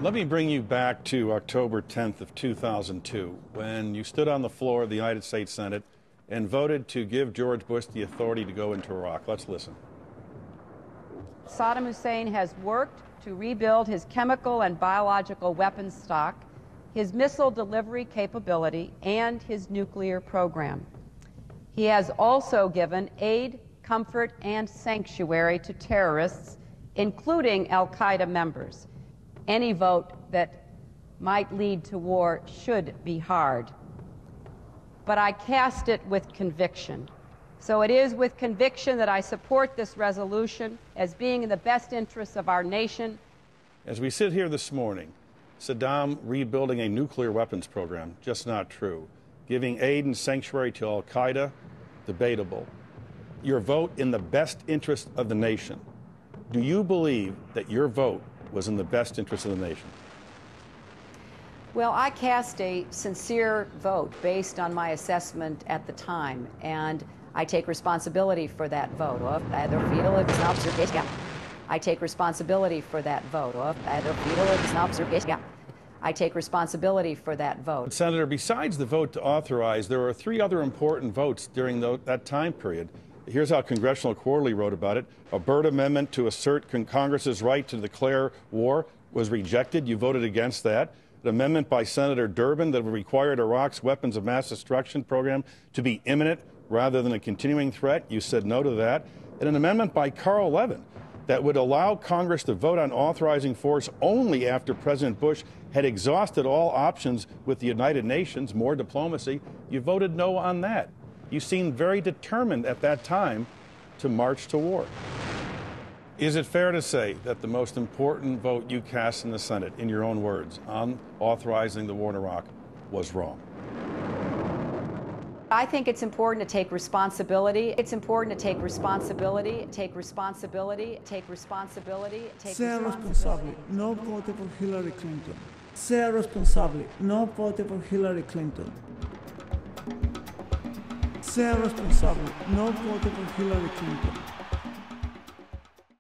Let me bring you back to October 10th of 2002, when you stood on the floor of the United States Senate and voted to give George Bush the authority to go into Iraq. Let's listen. Saddam Hussein has worked to rebuild his chemical and biological weapons stock, his missile delivery capability, and his nuclear program. He has also given aid, comfort, and sanctuary to terrorists, including al-Qaeda members. Any vote that might lead to war should be hard. But I cast it with conviction. So it is with conviction that I support this resolution as being in the best interests of our nation. As we sit here this morning, Saddam rebuilding a nuclear weapons program, just not true. Giving aid and sanctuary to al-Qaeda, debatable. Your vote in the best interest of the nation. Do you believe that your vote was in the best interest of the nation? Well, I cast a sincere vote based on my assessment at the time, and I take responsibility for that vote. I take responsibility for that vote. I take responsibility for that vote. Senator, besides the vote to authorize, there were three other important votes during that time period. Here's how Congressional Quarterly wrote about it. A Byrd amendment to assert Congress's right to declare war was rejected. You voted against that. An amendment by Senator Durbin that required Iraq's weapons of mass destruction program to be imminent rather than a continuing threat. You said no to that. And an amendment by Carl Levin that would allow Congress to vote on authorizing force only after President Bush had exhausted all options with the United Nations, more diplomacy. You voted no on that. You seemed very determined at that time to march to war. Is it fair to say that the most important vote you cast in the Senate, in your own words, on authorizing the war in Iraq was wrong? I think it's important to take responsibility. It's important to take responsibility, take responsibility, take responsibility, take Sea responsibility. responsable, no vote for Hillary Clinton. Sea responsable, no vote for Hillary Clinton. Sea responsable, no vote for Hillary Clinton.